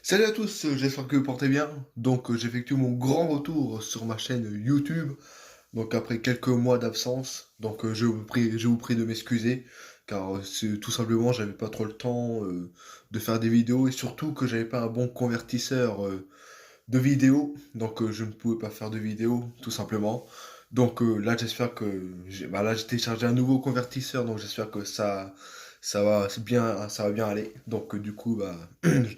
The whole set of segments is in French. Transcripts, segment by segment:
Salut à tous, j'espère que vous portez bien. J'effectue mon grand retour sur ma chaîne YouTube. Donc après quelques mois d'absence, je vous prie de m'excuser car c'est tout simplement j'avais pas trop le temps de faire des vidéos et surtout que j'avais pas un bon convertisseur de vidéos, je ne pouvais pas faire de vidéos tout simplement. Là j'espère que là j'ai téléchargé un nouveau convertisseur donc j'espère que ça va bien aller.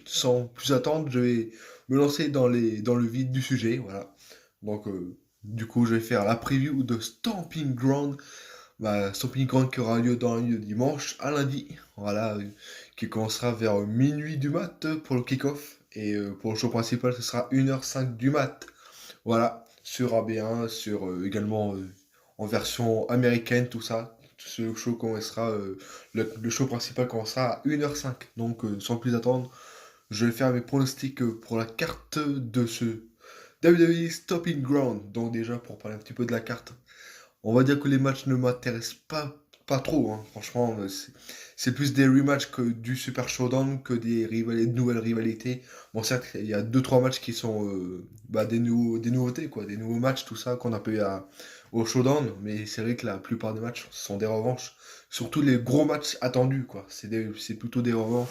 Sans plus attendre, je vais me lancer dans le vide du sujet, voilà. Je vais faire la preview de Stomping Ground, Stomping Ground qui aura lieu dans la nuit de dimanche à lundi, voilà, qui commencera vers minuit du mat pour le kick-off. Pour le show principal, ce sera 1h05 du mat, voilà, sur AB1, également en version américaine, tout ça. Ce show commencera, le show principal commencera à 1h05. Sans plus attendre, je vais faire mes pronostics pour la carte de ce WWE Stopping Ground. Donc déjà, pour parler un petit peu de la carte, on va dire que les matchs ne m'intéressent pas trop, hein. Franchement, c'est plus des rematchs que du Super Showdown, que de nouvelles rivalités. Bon, certes, il y a deux trois matchs qui sont des nouveautés, quoi, des nouveaux matchs, tout ça, qu'on a pas eu au Showdown. Mais c'est vrai que la plupart des matchs sont des revanches. Surtout les gros matchs attendus, quoi. C'est plutôt des revanches.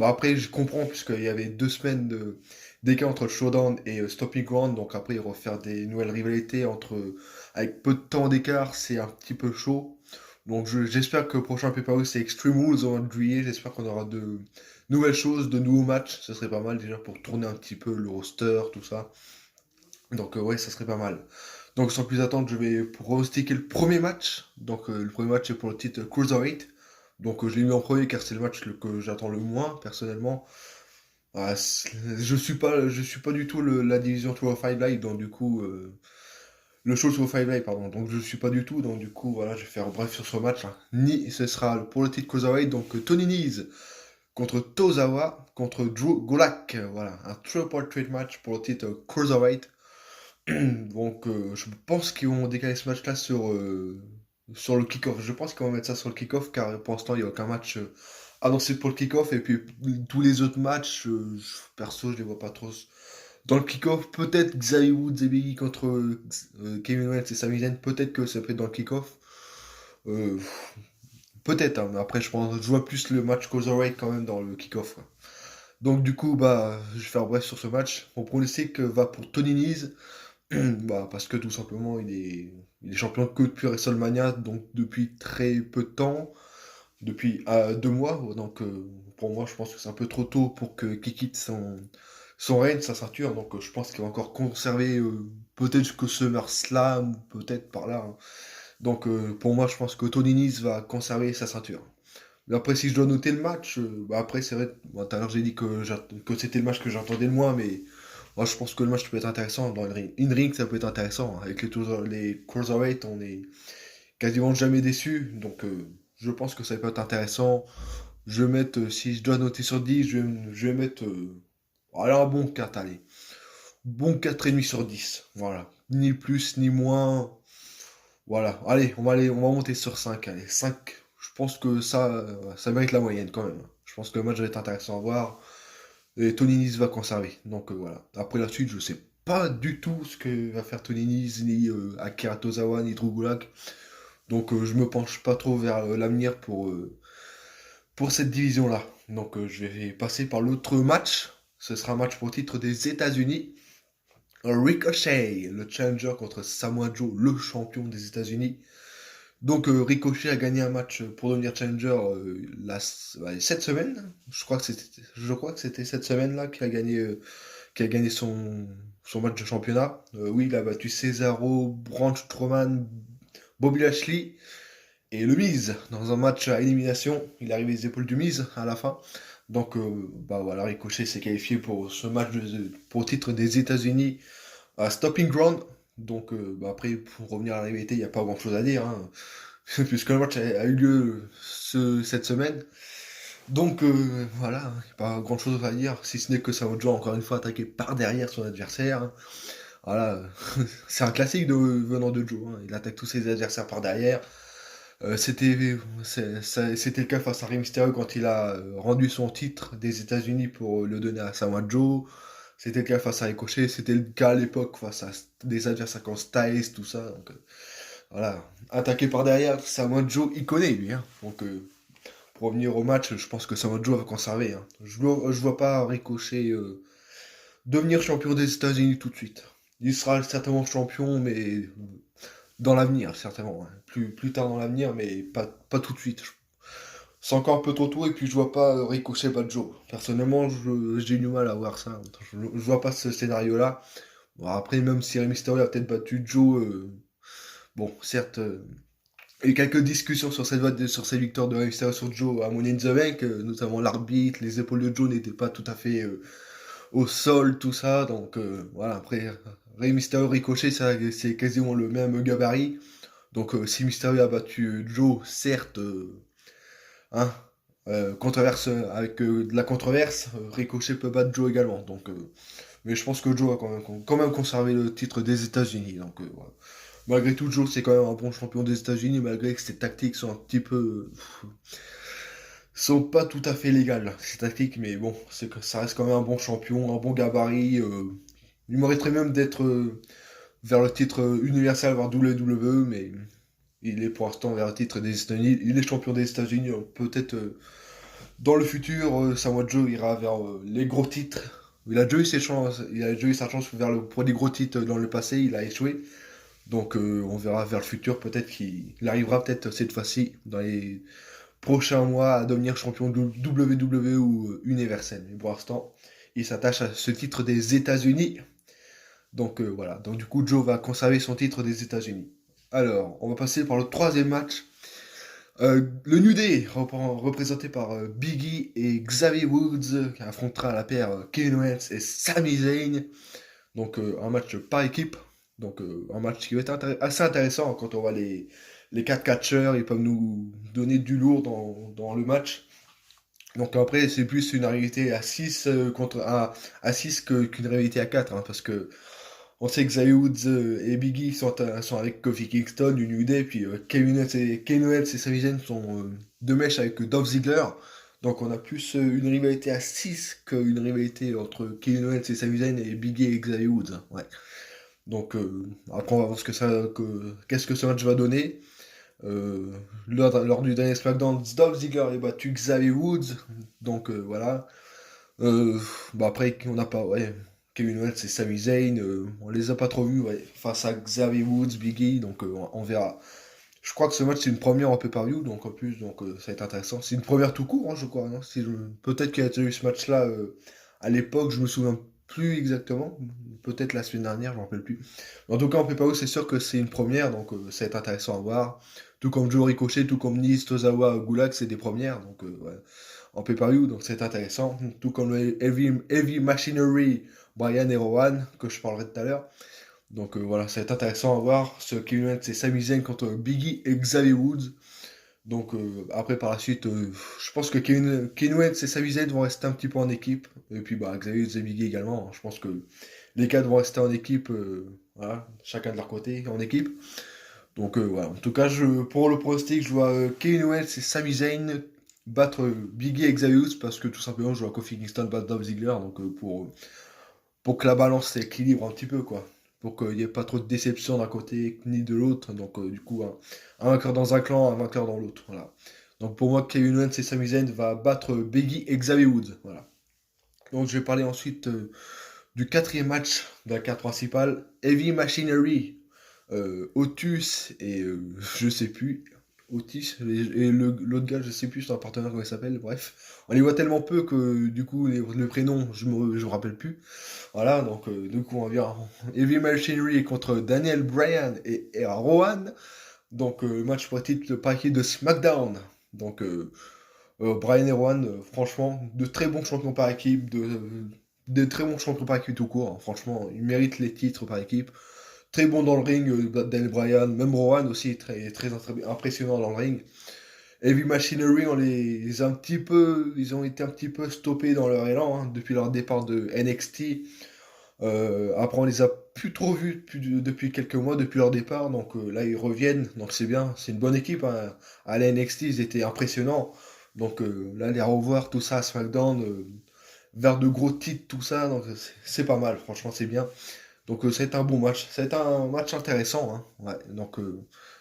Après, je comprends, puisqu'il y avait 2 semaines d'écart entre le Showdown et Stopping Ground. Donc après, refaire des nouvelles rivalités avec peu de temps d'écart, c'est un petit peu chaud. J'espère que le prochain pay-per-view c'est Extreme Rules au mois de juillet. J'espère qu'on aura de nouvelles choses, de nouveaux matchs. Ce serait pas mal déjà pour tourner un petit peu le roster, tout ça. Ouais, ça serait pas mal. Donc sans plus attendre, je vais pronostiquer le premier match. Le premier match est pour le titre Cruiserweight. Je l'ai mis en premier car c'est le match que j'attends le moins personnellement. Je suis pas du tout la division 205 Live, le show 205 Live, pardon. Donc je suis pas du tout, donc du coup voilà, je vais faire bref sur ce match, hein. Ce sera pour le titre Cruiserweight, Tony Nese contre Tozawa contre Drew Gulak, voilà, un triple threat match pour le titre Cruiserweight. Je pense qu'ils vont décaler ce match-là sur le kick-off. Je pense qu'ils vont mettre ça sur le kick-off car pour l'instant il n'y a aucun match annoncé pour le kick-off et puis tous les autres matchs, perso je les vois pas trop dans le kick-off. Peut-être Xavier Woods et Biggie contre Kevin Owens et Sami Zayn, peut-être que ça peut être dans le kick-off. Euh, Peut-être, hein, mais après je vois plus le match Cruiserweight quand même dans le kick-off, quoi. Je vais faire bref sur ce match. Mon pronostic va pour Tony Nese. Parce que tout simplement, il est champion que depuis WrestleMania, donc depuis très peu de temps, depuis 2 mois. Pour moi, je pense que c'est un peu trop tôt pour qu'il quitte son règne, sa ceinture. Je pense qu'il va encore conserver peut-être jusqu'au SummerSlam, ou peut-être par là, hein. Pour moi, je pense que Tony Nese va conserver sa ceinture. Mais après, si je dois noter le match, après, c'est vrai, tout à l'heure j'ai dit que c'était le match que j'entendais le moins, mais moi je pense que le match peut être intéressant dans le ring. In-ring, ça peut être intéressant, hein. Avec les Cruiserweight, on est quasiment jamais déçu. Je pense que ça peut être intéressant. Si je dois noter sur 10, je vais mettre allez, un bon 4, allez. Bon 4,5 sur 10. Voilà. Ni plus, ni moins. Voilà. Allez, on va monter sur 5. Allez, 5. Je pense que ça mérite la moyenne quand même. Je pense que le match va être intéressant à voir. Et Tony Nese va conserver. Voilà. Après la suite, je sais pas du tout ce que va faire Tony Nese, ni Akira Tozawa, ni Drew Gulak. Je me penche pas trop vers l'avenir pour cette division-là. Je vais passer par l'autre match. Ce sera un match pour le titre des États-Unis. Ricochet, le challenger contre Samoa Joe, le champion des États-Unis. Ricochet a gagné un match pour devenir challenger cette semaine. Je crois que c'était cette semaine-là qu'il a gagné son match de championnat. Oui, il a battu Cesaro, Braun Strowman, Bobby Lashley et le Miz dans un match à élimination. Il est arrivé les épaules du Miz à la fin. Voilà, Ricochet s'est qualifié pour ce match pour le titre des États-Unis à Stopping Ground. Après, pour revenir à la rivalité, il n'y a pas grand-chose à dire, hein, puisque le match a eu lieu cette semaine. Voilà, il n'y a pas grand chose à dire, si ce n'est que Samoa Joe, encore une fois, attaqué par derrière son adversaire, hein. Voilà, c'est un classique venant de Joe, hein. Il attaque tous ses adversaires par derrière. C'était le cas face à Rey Mysterio quand il a rendu son titre des États-Unis pour le donner à Samoa Joe. C'était le cas face à Ricochet. C'était le cas à l'époque face à des adversaires comme Styles, tout ça. Donc, voilà. Attaqué par derrière, Samoa Joe, il connaît lui, hein. Donc, pour revenir au match, je pense que Samoa Joe va conserver, hein. Je vois pas Ricochet devenir champion des États-Unis tout de suite. Il sera certainement champion, mais dans l'avenir, certainement, hein. Plus tard dans l'avenir, mais pas tout de suite. C'est encore un peu trop tôt, et puis je vois pas Ricochet battre Joe. Personnellement, j'ai du mal à voir ça. Je vois pas ce scénario-là. Bon, après, même si Rey Mysterio a peut-être battu Joe, bon, certes, il y a eu quelques discussions sur sur cette victoire de Rey Mysterio sur Joe à Money in the Bank, notamment l'arbitre, les épaules de Joe n'étaient pas tout à fait au sol, tout ça. Donc voilà, après, Rey Mysterio Ricochet, c'est quasiment le même gabarit. Donc si Mysterio a battu Joe, certes, hein, controverse avec de la controverse, Ricochet peut battre Joe également. Donc, mais je pense que Joe a quand même conservé le titre des États-Unis. Donc voilà. Malgré tout, Joe c'est quand même un bon champion des États-Unis, malgré que ses tactiques sont un petit peu sont pas tout à fait légales, ces tactiques, mais bon, c'est que ça reste quand même un bon champion, un bon gabarit. Il mériterait même d'être vers le titre universel, voire WWE, mais il est pour l'instant vers le titre des États-Unis. Il est champion des États-Unis, donc peut-être dans le futur, Samoa Joe ira vers les gros titres. Il a déjà eu ses chances, il a déjà eu sa chance pour des gros titres dans le passé, il a échoué. Donc on verra vers le futur, peut-être qu'il arrivera peut-être cette fois-ci dans les prochains mois à devenir champion de WWE ou universel. Mais pour l'instant, il s'attache à ce titre des États-Unis. Donc voilà, donc du coup Joe va conserver son titre des États-Unis. Alors, on va passer par le troisième match. Le New Day, représenté par Biggie et Xavier Woods, qui affrontera la paire Kevin Owens et Sami Zayn. Donc un match par équipe. Donc un match qui va être assez intéressant quand on voit les quatre catcheurs. Ils peuvent nous donner du lourd dans le match. Donc après, c'est plus une rivalité à 6 à 6 qu'une rivalité à 4, hein, parce que on sait que Xavier Woods et Biggie sont avec Kofi Kingston du New Day, puis Kevin Owens et Sami Zayn sont de mèche avec Dolph Ziggler. Donc on a plus une rivalité à 6 qu'une rivalité entre Kevin Owens et Sami Zayn et Biggie et Xavier Woods, hein, ouais. Donc après on va voir qu'est-ce que ce match va donner. Euh, lors du dernier SmackDown, Dolph Ziggler a battu Xavier Woods. Donc voilà. Euh, Bah après, on n'a pas, ouais, Kevin Owens et Sami Zayn, on les a pas trop vus, ouais, face à Xavier Woods, Biggie, donc on verra. Je crois que ce match c'est une première en pay-per-view, donc en plus, donc ça va être intéressant. C'est une première tout court, hein, je crois, hein. Peut-être qu'il y a déjà eu ce match-là à l'époque, je me souviens plus exactement. Peut-être la semaine dernière, je me rappelle plus. En tout cas, en pay-per-view, c'est sûr que c'est une première, donc ça va être intéressant à voir. Tout comme Joe Ricochet, tout comme Nice, Tozawa, Gulak, c'est des premières, donc ouais, en pay-per-view, donc c'est intéressant. Tout comme le Heavy Machinery, Brian et Rowan, que je parlerai tout à l'heure. Donc voilà, ça va être intéressant à voir. Ce Kevin Owens, c'est Sami Zayn contre Biggie et Xavier Woods. Donc après, par la suite, je pense que Kevin Owens et Sami Zayn vont rester un petit peu en équipe. Et puis bah, Xavier Woods et Biggie également, hein. Je pense que les quatre vont rester en équipe, voilà, chacun de leur côté, en équipe. Donc voilà, en tout cas, pour le pronostic, je vois Kevin Owens et Sami Zayn battre Biggie et Xavier Woods parce que tout simplement, je vois Kofi Kingston battre Dolph Ziggler. Donc pour que la balance s'équilibre un petit peu, quoi. Pour qu'il n'y ait pas trop de déception d'un côté ni de l'autre. Donc du coup, un vainqueur dans un clan, un vainqueur dans l'autre. Voilà. Donc pour moi, Kevin Owens et Sami Zayn va battre Biggie et Xavier Woods. Voilà. Donc je vais parler ensuite du quatrième match de la carte principale. Heavy Machinery, Otus et je sais plus. Otis et l'autre gars, je sais plus, c'est un partenaire comment il s'appelle, bref. On les voit tellement peu que du coup, le prénom, je me rappelle plus. Voilà, donc du coup, on va dire Heavy Machinery contre Daniel Bryan et Rowan. Donc, match pour titre par équipe de SmackDown. Donc, Bryan et Rowan, franchement, de très bons champions par équipe, de très bons champions par équipe tout court, hein. Franchement, ils méritent les titres par équipe. Très bon dans le ring, Daniel Bryan, même Rowan aussi, très impressionnant dans le ring. Heavy Machinery, ils ont été un petit peu stoppés dans leur élan, hein, depuis leur départ de NXT. Après, on les a plus trop vus depuis quelques mois, depuis leur départ. Donc là, ils reviennent. Donc c'est bien. C'est une bonne équipe, hein. À la NXT, ils étaient impressionnants. Donc là, les revoir, tout ça à SmackDown, vers de gros titres, tout ça. Donc c'est pas mal. Franchement, c'est bien. Donc c'est un bon match. C'est un match intéressant, hein. Ouais. Donc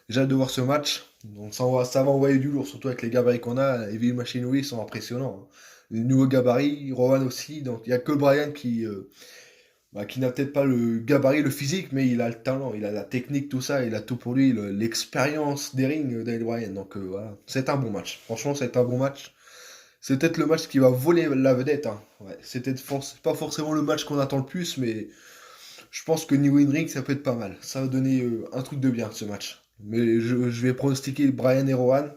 j'ai hâte de voir ce match. Donc ça va envoyer du lourd, surtout avec les gabarits qu'on a. Heavy Machinery sont impressionnants, hein. Les nouveaux gabarits, Rowan aussi. Donc il y a que Brian qui n'a peut-être pas le gabarit, le physique, mais il a le talent, il a la technique, tout ça, il a tout pour lui, l'expérience des rings d'Daniel Bryan. Donc voilà, c'est un bon match. Franchement, c'est un bon match. C'est peut-être le match qui va voler la vedette, hein. Ouais, c'est peut-être pas forcément le match qu'on attend le plus, mais je pense que niveau in-ring, ça peut être pas mal. Ça va donner un truc de bien, ce match. Mais je vais pronostiquer Bryan et Rowan.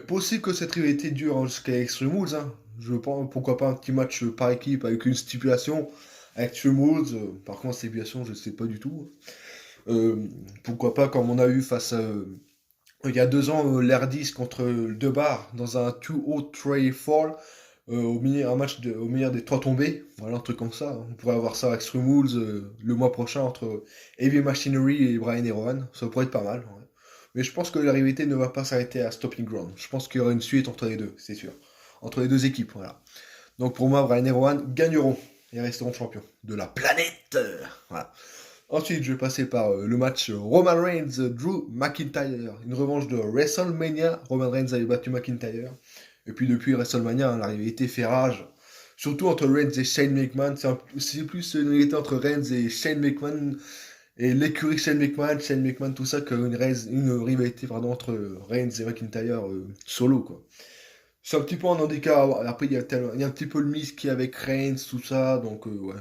Possible que cette rivalité dure, hein, jusqu'à Extreme Rules, hein. Je pense, pourquoi pas un petit match par équipe avec une stipulation. Avec Extreme Rules, par contre, stipulation, je sais pas du tout. Euh, Pourquoi pas, comme on a eu face à, il y a 2 ans, l'R10 contre le Debar dans un 2-0-3 fall, un match au milieu des trois tombées. Voilà, un truc comme ça, hein. On pourrait avoir ça avec Extreme Rules le mois prochain entre Heavy Machinery et Brian et Rowan. Ça pourrait être pas mal, ouais. Mais je pense que la rivalité ne va pas s'arrêter à Stopping Ground. Je pense qu'il y aura une suite entre les deux, c'est sûr. Entre les deux équipes, voilà. Donc pour moi, Brian et Rowan gagneront et resteront champions de la planète. Voilà. Ensuite, je vais passer par le match Roman Reigns-Drew McIntyre. Une revanche de WrestleMania. Roman Reigns avait battu McIntyre. Et puis depuis WrestleMania, hein, la rivalité fait rage. Surtout entre Reigns et Shane McMahon. C'est plus une rivalité entre Reigns et Shane McMahon et l'écurie Shane McMahon, tout ça, une rivalité pardon, entre Reigns et McIntyre solo, quoi. C'est un petit peu un handicap. Après, il y a un petit peu le Miz qui est avec Reigns, tout ça. Donc, ouais.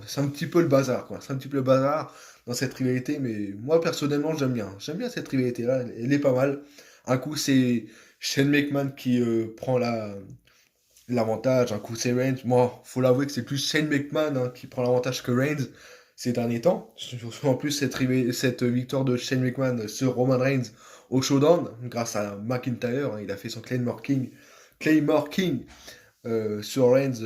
C'est un petit peu le bazar, quoi. C'est un petit peu le bazar dans cette rivalité. Mais moi, personnellement, j'aime bien. J'aime bien cette rivalité-là. Elle est pas mal. Un coup, c'est Shane McMahon qui prend l'avantage. Un coup, c'est Reigns. Moi, faut l'avouer que c'est plus Shane McMahon, hein, qui prend l'avantage que Reigns ces derniers temps. Surtout en plus, cette victoire de Shane McMahon sur Roman Reigns au Showdown, grâce à McIntyre, hein. Il a fait son Claymore King sur Reigns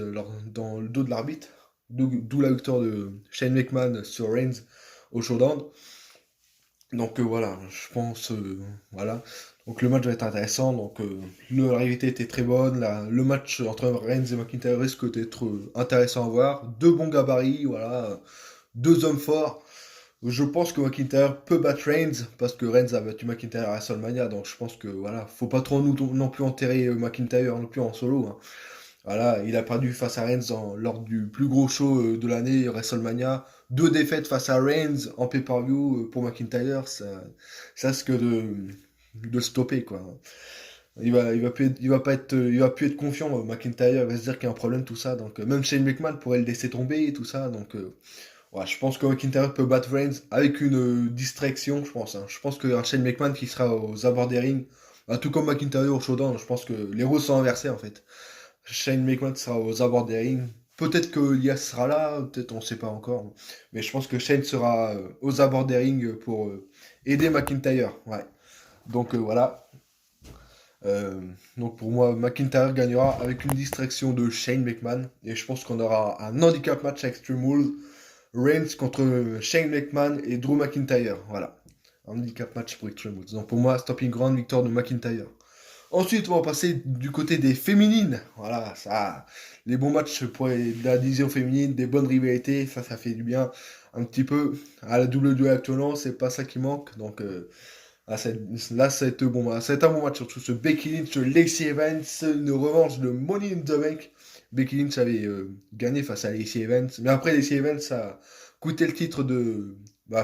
dans le dos de l'arbitre. D'où la victoire de Shane McMahon sur Reigns au Showdown. Donc voilà, je pense, voilà. Donc le match va être intéressant. Donc la rivalité était très bonne. Le match entre Reigns et McIntyre risque d'être intéressant à voir. Deux bons gabarits, voilà. Deux hommes forts. Je pense que McIntyre peut battre Reigns parce que Reigns a battu McIntyre à WrestleMania. Donc je pense que voilà, faut pas trop non plus enterrer McIntyre non plus en solo, hein. Voilà, il a perdu face à Reigns lors du plus gros show de l'année, WrestleMania. Deux défaites face à Reigns en pay-per-view pour McIntyre, ça risque de stopper, quoi. Il va plus être confiant, McIntyre, il va se dire qu'il y a un problème, tout ça. Donc, même Shane McMahon pourrait le laisser tomber et tout ça. Donc, ouais, je pense que McIntyre peut battre Reigns avec une distraction, je pense, hein. Je pense qu'un Shane McMahon qui sera aux abords des rings, bah, tout comme McIntyre au Showdown, je pense que les rôles sont inversés, en fait. Shane McMahon sera aux abords des rings. Peut-être que Elias sera là, peut-être on ne sait pas encore. Mais je pense que Shane sera aux abords des rings pour aider McIntyre. Ouais. Donc voilà. Euh, donc pour moi, McIntyre gagnera avec une distraction de Shane McMahon. Et je pense qu'on aura un handicap match à Extreme Rules. Reigns contre Shane McMahon et Drew McIntyre. Voilà. Un handicap match pour Extreme Rules. Donc pour moi, Stopping Ground, victoire de McIntyre. Ensuite, on va passer du côté des féminines. Voilà, ça, les bons matchs pour la division féminine, des bonnes rivalités, ça fait du bien un petit peu. À la WWE actuellement, c'est pas ça qui manque. Donc là, c'est un bon match, surtout ce Becky Lynch, Lacey Evans, une revanche de Money in the Bank. Becky Lynch avait gagné face à Lacey Evans, mais après Lacey Evans a coûté le titre de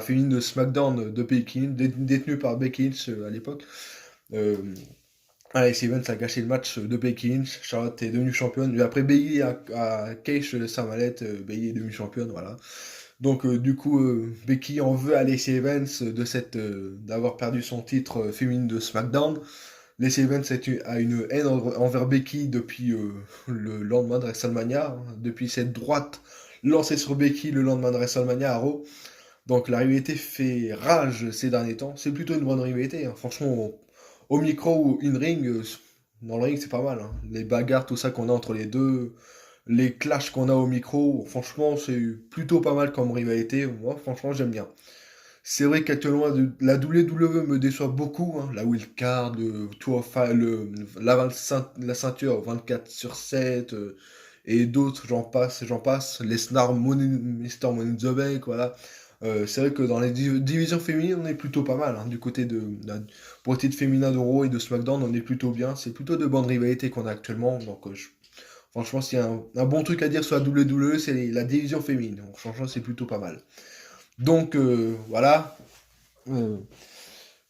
féminine de SmackDown de Becky Lynch, détenu par Becky Lynch à l'époque. Euh, Alex Evans a gâché le match de Becky Lynch. Charlotte est devenue championne. Et après, Bayley a cache sa mallette. Bayley est devenue championne, voilà. Donc, du coup, Becky en veut à Lacey Evans d'avoir perdu son titre féminine de SmackDown. Lacey Evans a une haine envers Becky depuis le lendemain de WrestleMania, hein, depuis cette droite lancée sur Becky le lendemain de WrestleMania à Raw. Donc la rivalité fait rage ces derniers temps. C'est plutôt une bonne rivalité, hein. Franchement, au micro ou in ring, dans le ring c'est pas mal, hein. Les bagarres, tout ça qu'on a entre les deux. les clashs qu'on a au micro, franchement, c'est plutôt pas mal comme rivalité. Moi, franchement, j'aime bien. C'est vrai qu'actuellement, la WWE me déçoit beaucoup, hein. La wildcard, la ceinture 24 sur 7, et d'autres, j'en passe. Lesnar, Mister Money in the Bank, voilà. C'est vrai que dans les divisions féminines, on est plutôt pas mal, hein. Du côté pour le titre féminin de Raw et de SmackDown, on est plutôt bien. C'est plutôt de bonnes rivalités qu'on a actuellement. Donc, franchement, s'il y a un bon truc à dire sur la WWE, c'est la division féminine. Donc, franchement, c'est plutôt pas mal. Donc, voilà. Euh,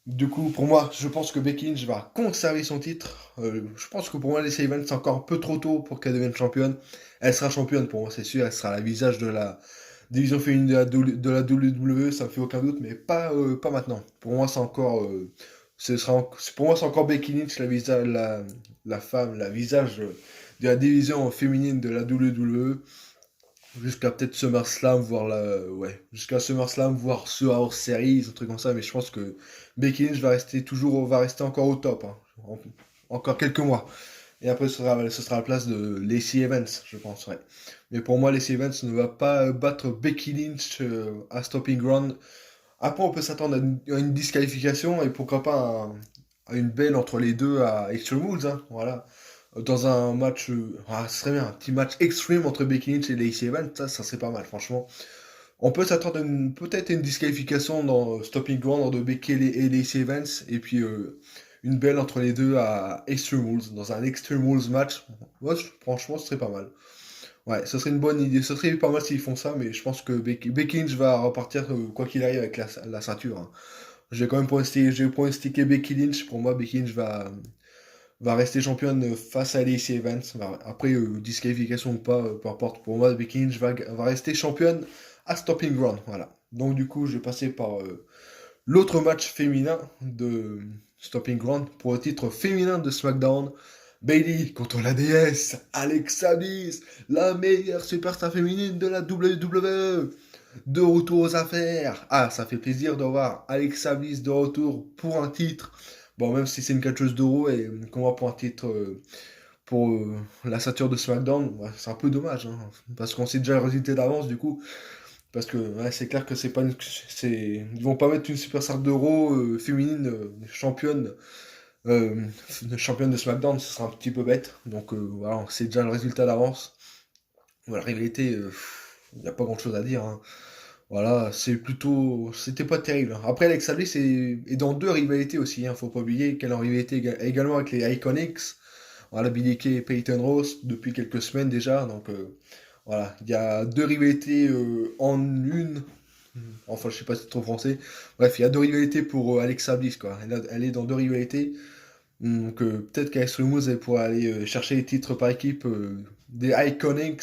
du coup, pour moi, je pense que Becky Lynch va conserver son titre. Je pense que pour moi, les Evans, c'est encore un peu trop tôt pour qu'elle devienne championne. Elle sera championne pour moi, c'est sûr. Elle sera la visage de la division féminine de la WWE, ça me fait aucun doute, mais pas maintenant. Pour moi, c'est encore, pour moi, c'est encore Becky Lynch, la femme, la visage de la division féminine de la WWE. Jusqu'à peut-être SummerSlam, jusqu'à SummerSlam, voir ce House Series, un truc comme ça, mais je pense que Becky Lynch va rester encore au top, hein. Encore quelques mois. Et après, ce sera la place de Lacey Evans, je pense, ouais. Mais pour moi, Lacey Evans ne va pas battre Becky Lynch à Stopping Ground. Après, on peut s'attendre à une disqualification et pourquoi pas à une belle entre les deux à Extreme Rules, hein, voilà. Dans un match, ce serait bien, un petit match extreme entre Becky Lynch et Lacey Evans, ça serait pas mal, franchement. On peut s'attendre peut-être à une disqualification dans Stopping Ground de Becky et Lacey Evans, et puis une belle entre les deux à Extreme Rules, dans un Extreme Rules match. Moi, franchement, ce serait pas mal. Ouais, ce serait une bonne idée. Ce serait pas mal s'ils font ça, mais je pense que Becky Lynch va repartir quoi qu'il arrive avec la ceinture, hein. J'ai pronostiqué Becky Lynch. Pour moi, Becky Lynch va rester championne face à Lacey Evans. Après, disqualification ou pas, peu importe. Pour moi, Becky Lynch va rester championne à Stopping Ground. Voilà. Donc, du coup, je vais passer par l'autre match féminin de Stopping Ground pour le titre féminin de SmackDown. Bayley contre la déesse Alexa Bliss, la meilleure superstar féminine de la WWE. De retour aux affaires. Ah, ça fait plaisir de voir Alexa Bliss de retour pour un titre. Bon, même si c'est une catcheuse d'euro et qu'on voit pour un titre pour la ceinture de SmackDown, ouais, c'est un peu dommage, hein, parce qu'on sait déjà le résultat d'avance du coup. Parce que ouais, c'est clair que c'est pas ils vont pas mettre une superstar d'euro féminine euh, championne de SmackDown, ce sera un petit peu bête. Donc voilà, on sait déjà le résultat d'avance. Voilà, la rivalité, il n'y a pas grand chose à dire, hein. Voilà, c'était pas terrible, hein. Après, Alexa Bliss est dans deux rivalités aussi, hein. Faut pas oublier qu'elle est en rivalité également avec les Iconics. Voilà, Billie Kay et Peyton Ross depuis quelques semaines déjà. Donc voilà, il y a deux rivalités en une. Enfin, je sais pas si c'est trop français. Bref, il y a deux rivalités pour Alexa Bliss, quoi. Elle est dans deux rivalités. Donc peut-être qu'avec Extreme elle pourrait aller chercher les titres par équipe des Iconics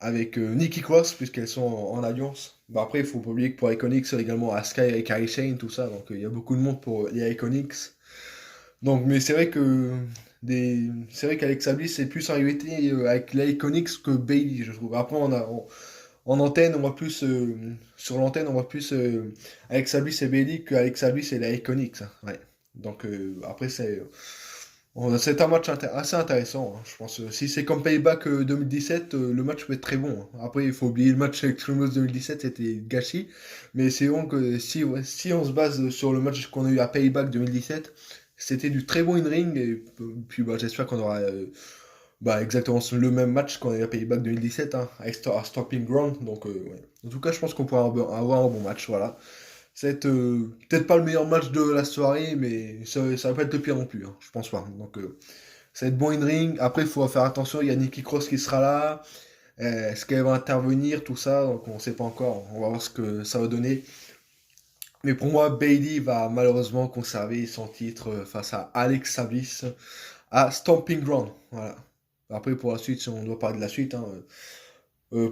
avec Nikki Cross, puisqu'elles sont en alliance. Bah, après, il faut pas oublier que pour Iconics, il y a également Asuka et Kairi Sane, tout ça. Donc il y a beaucoup de monde pour les Iconics. Donc, mais c'est vrai qu'Alexa Bliss c'est plus en rivalité avec les Iconics que Bailey, je trouve. Après, en antenne, on voit plus sur l'antenne, on voit plus Alexa Bliss et Bailey que Alexa Bliss et les Iconics, hein. Ouais. Donc après, c'est un match assez intéressant, hein. Je pense si c'est comme Payback 2017, le match peut être très bon, hein. Après, il faut oublier le match avec Extreme Rules 2017, c'était gâchis. Mais c'est bon que si on se base sur le match qu'on a eu à Payback 2017, c'était du très bon in-ring. Et puis bah, j'espère qu'on aura exactement le même match qu'on a eu à Payback 2017, hein, à Stopping Ground. Donc, ouais. En tout cas, je pense qu'on pourra avoir un bon match. Voilà. C'est peut-être pas le meilleur match de la soirée, mais ça va pas être le pire non plus, hein, je pense pas. Donc, ça va être bon in-ring. Après, il faut faire attention, il y a Nikki Cross qui sera là. Est-ce qu'elle va intervenir, tout ça? Donc, on sait pas encore. On va voir ce que ça va donner. Mais pour moi, Bailey va malheureusement conserver son titre face à Alexa Bliss à Stomping Ground. Voilà. Après, pour la suite, si on doit parler de la suite, hein,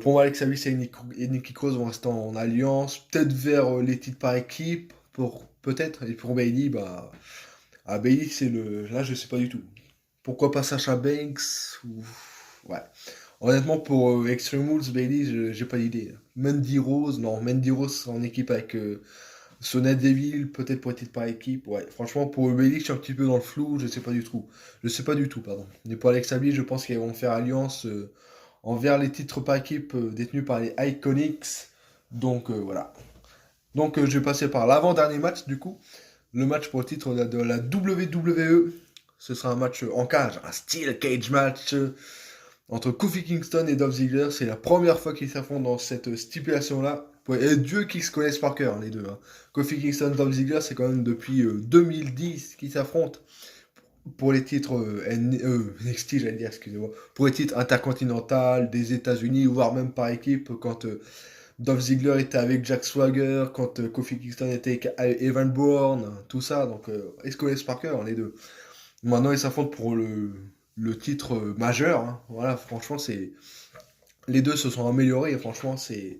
pour moi, Alexa Bliss et Nikki Cross vont rester en alliance, peut-être vers les titres par équipe, peut-être. Et pour Bailey, Bailey, là, je sais pas du tout. Pourquoi pas Sasha Banks Ouais. Honnêtement, pour Extreme Rules, Bailey, j'ai pas d'idée. Mandy Rose, non, Mandy Rose sera en équipe avec Sonya Deville, peut-être pour être titre par équipe. Ouais, franchement, pour Bellic, je suis un petit peu dans le flou, je sais pas du tout. Je sais pas du tout, pardon. Mais pour Alexa Bliss, je pense qu'ils vont faire alliance envers les titres par équipe détenus par les Iconics. Donc voilà. Donc je vais passer par l'avant-dernier match du coup. Le match pour le titre de la WWE. Ce sera un match en cage, un steel cage match entre Kofi Kingston et Dolph Ziggler. C'est la première fois qu'ils s'affrontent dans cette stipulation-là. Et Dieu qu'ils se connaissent par cœur, les deux. Hein. Kofi Kingston, Dolph Ziggler, c'est quand même depuis 2010 qu'ils s'affrontent pour les titres NXT, j'allais dire, excusez-moi, pour les titres intercontinental des États-Unis, voire même par équipe, quand Dolph Ziggler était avec Jack Swagger, quand Kofi Kingston était avec Evan Bourne, tout ça. Donc, ils se connaissent par cœur, les deux. Maintenant, ils s'affrontent pour le titre majeur. Hein. Voilà, franchement, c'est les deux se sont améliorés. Et franchement, c'est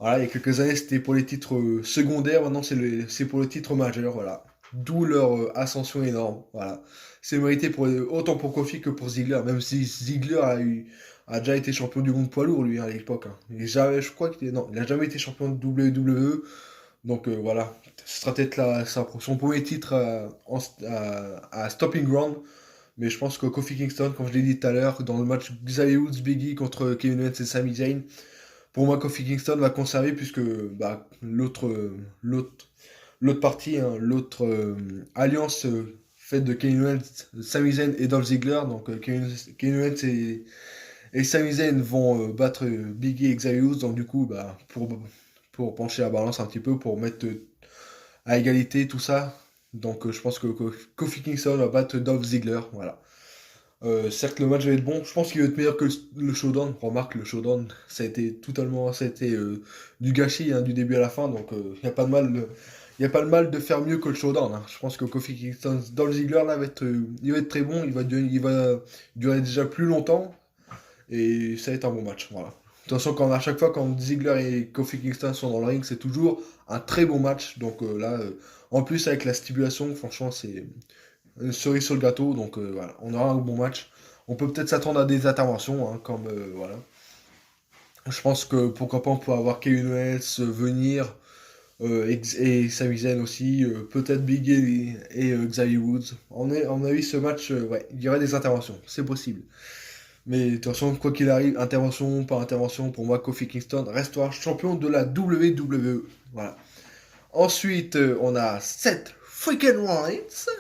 voilà, il y a quelques années, c'était pour les titres secondaires. Maintenant, c'est pour le titre majeur. Voilà, d'où leur ascension énorme. Voilà, c'est mérité pour autant pour Kofi que pour Ziggler. Même si Ziggler a déjà été champion du monde poids lourd lui hein, à l'époque. Hein. Je crois qu'il non, il a jamais été champion de WWE. Donc voilà, ce sera peut-être son premier titre à Stopping Ground. Mais je pense que Kofi Kingston, comme je l'ai dit tout à l'heure, dans le match Xavier Woods Biggie contre Kevin Owens et Sami Zayn, pour moi Kofi Kingston va conserver puisque bah, l'autre partie, hein, l'autre alliance faite de Kevin Owens, Sami Zayn et Dolph Ziggler, donc Kevin Owens et Sami Zayn vont battre Biggie et Xavier Woods, donc du coup bah, pour pencher la balance un petit peu, pour mettre à égalité tout ça. Donc je pense que Kofi Kingston va battre Dolph Ziggler, voilà. Certes, le match va être bon. Je pense qu'il va être meilleur que le showdown. Remarque, le showdown, ça a été du gâchis hein, du début à la fin. Donc, il n'y a pas de mal, y a pas de mal de faire mieux que le showdown. Hein. Je pense que Kofi Kingston, Dolph Ziggler, là, il va être très bon. Il va durer déjà plus longtemps. Et ça va être un bon match. Voilà. De toute façon, à chaque fois, quand Ziggler et Kofi Kingston sont dans le ring, c'est toujours un très bon match. Donc là, en plus, avec la stipulation, franchement, c'est une cerise sur le gâteau, donc voilà, on aura un bon match. On peut peut-être s'attendre à des interventions, hein, comme voilà. Je pense que pourquoi pas on peut avoir Kevin Owens venir et Sami Zayn aussi, peut-être Big E et Xavier Woods. On a eu ce match, ouais, il y aurait des interventions, c'est possible. Mais de toute façon, quoi qu'il arrive, intervention, pas intervention, pour moi, Kofi Kingston restera champion de la WWE. Voilà. Ensuite, on a Seth freaking Rollins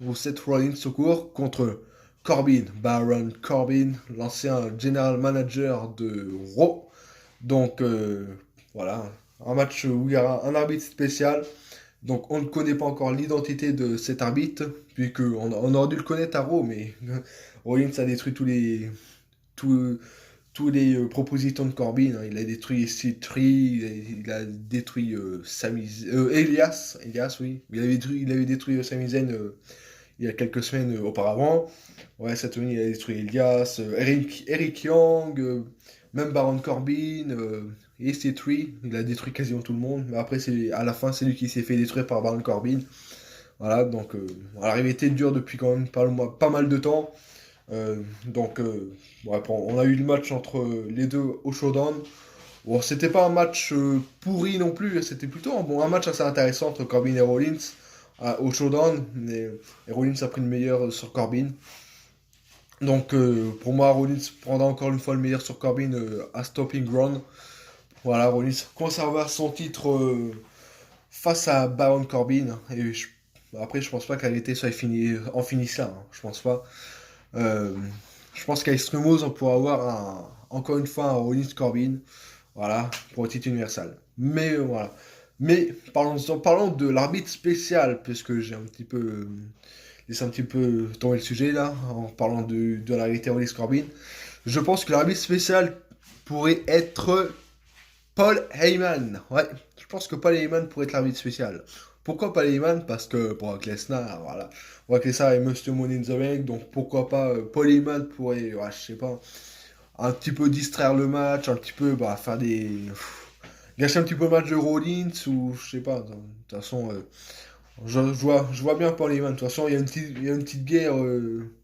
ou Seth Rollins au cours contre Corbin, Baron Corbin, l'ancien general manager de Raw. Donc voilà, un match où il y aura un arbitre spécial. Donc on ne connaît pas encore l'identité de cet arbitre, puisque on aurait dû le connaître à Raw, mais Rollins a détruit tous, tous les propositions de Corbin. Hein. Il a détruit C3, il a détruit Elias, oui. Il avait détruit Sami Zayn il y a quelques semaines auparavant. Ouais, cette semaine, il a détruit Elias, Eric Young, même Baron Corbin, et C3. Il a détruit quasiment tout le monde. Mais après, à la fin, c'est lui qui s'est fait détruire par Baron Corbin. Voilà, donc la rivalité dure depuis quand même pas mal de temps. Donc, bon, on a eu le match entre les deux au showdown. Bon, c'était pas un match pourri non plus, c'était plutôt un match assez intéressant entre Corbin et Rollins au showdown. Et Rollins a pris le meilleur sur Corbin. Donc, pour moi, Rollins prendra encore une fois le meilleur sur Corbin à Stopping Ground. Voilà, Rollins conservera son titre face à Baron Corbin. Et après, je pense pas qu'elle soit en finish là. Hein, je pense pas. Euh, je pense qu'à Extremos, on pourra avoir encore une fois un Rollins Corbin, voilà, pour le titre universal. Mais voilà. Mais parlons de l'arbitre spécial, puisque j'ai un petit peu laissé un petit peu tomber le sujet là, en parlant de la réalité Rollins Corbin. Je pense que l'arbitre spécial pourrait être Paul Heyman. Ouais, je pense que Paul Heyman pourrait être l'arbitre spécial. Pourquoi Paul Heyman? Parce que Brock Lesnar, voilà. Brock Lesnar est Mr. Money in the Bank, donc pourquoi pas Paul Heyman pourrait, ouais, je sais pas, un petit peu distraire le match, un petit peu bah, faire gâcher un petit peu le match de Rollins, ou je sais pas. De toute façon, je vois bien Paul Heyman. De toute façon, il y a une petite guerre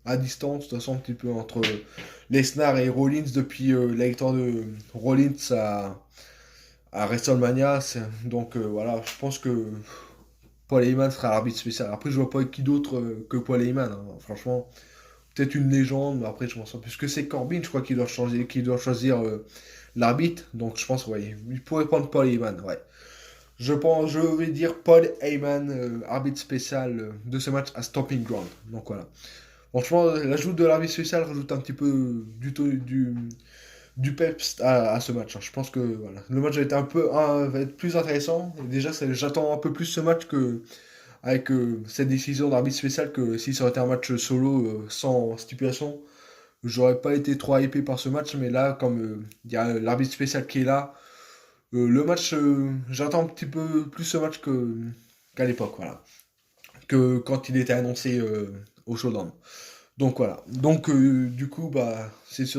à distance, de toute façon, un petit peu entre Lesnar et Rollins depuis la victoire de Rollins à WrestleMania. Donc voilà, je pense que Paul Heyman sera l'arbitre spécial. Après, je vois pas qui d'autre que Paul Heyman, hein. Franchement, peut-être une légende, mais après, je m'en sens. Puisque c'est Corbin, je crois qu'il doit choisir l'arbitre. Donc je pense, ouais, il pourrait prendre Paul Heyman, ouais. Je vais dire Paul Heyman, arbitre spécial de ce match à Stomping Ground. Donc voilà. Franchement, l'ajout de l'arbitre spécial rajoute un petit peu du peps à ce match, hein. Je pense que voilà, le match va être plus intéressant. Et déjà, j'attends un peu plus ce match que avec cette décision d'arbitre spécial que si ça aurait été un match solo sans stipulation. J'aurais pas été trop hypé par ce match, mais là, comme il y a l'arbitre spécial qui est là, le match, j'attends un petit peu plus ce match qu'à l'époque, voilà. Que quand il était annoncé au Showdown. Donc voilà. Donc du coup, bah, ce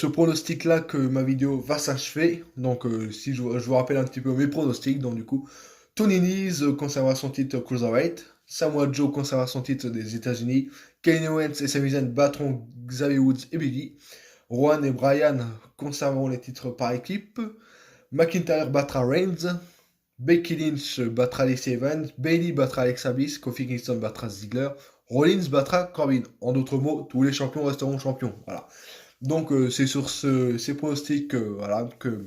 pronostic-là que ma vidéo va s'achever. Donc si je vous rappelle un petit peu mes pronostics, donc du coup, Tony Nese conservera son titre Cruiserweight, Samoa Joe conservera son titre des États-Unis, Kanye Owens et Sami Zayn battront Xavier Woods et Biggie, Rowan et Bryan conserveront les titres par équipe, McIntyre battra Reigns, Becky Lynch battra Lacey Evans, Bayley battra Alexa Bliss, Kofi Kingston battra Ziggler, Rollins battra Corbin. En d'autres mots, tous les champions resteront champions. Voilà. Donc c'est sur ces pronostics voilà, que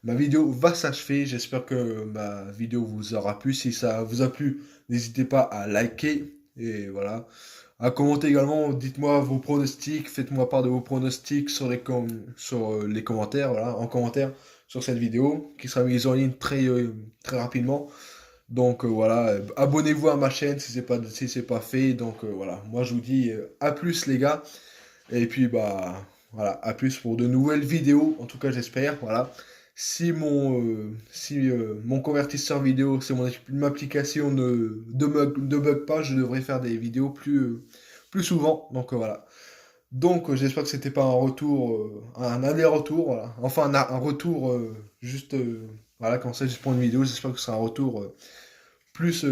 ma vidéo va s'achever. J'espère que ma vidéo vous aura plu. Si ça vous a plu, n'hésitez pas à liker et voilà. À commenter également, dites-moi vos pronostics, faites-moi part de vos pronostics sur les commentaires, voilà, en commentaire sur cette vidéo qui sera mise en ligne très rapidement. Donc voilà, abonnez-vous à ma chaîne si c'est pas fait. Donc voilà, moi je vous dis à plus les gars. Et puis bah voilà, à plus pour de nouvelles vidéos. En tout cas, j'espère. Voilà. Si mon convertisseur vidéo, c'est mon application ne bug pas, je devrais faire des vidéos plus souvent. Donc voilà. Donc j'espère que c'était pas un retour, un aller-retour, voilà. Enfin un retour juste, voilà, quand c'est juste pour une vidéo, j'espère que ce sera un retour plus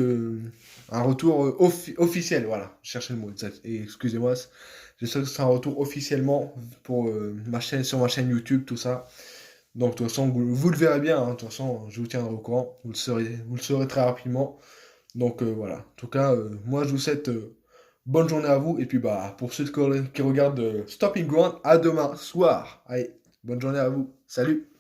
un retour officiel, voilà, je cherchais le mot exact. Et excusez-moi, j'espère que ce sera un retour officiellement pour ma chaîne, sur ma chaîne YouTube, tout ça. Donc de toute façon, vous le verrez bien, hein, de toute façon, je vous tiendrai au courant, vous le saurez très rapidement. Donc voilà, en tout cas, moi je vous souhaite bonne journée à vous, et puis bah pour ceux qui regardent Stopping Ground, à demain soir. Allez, bonne journée à vous, salut!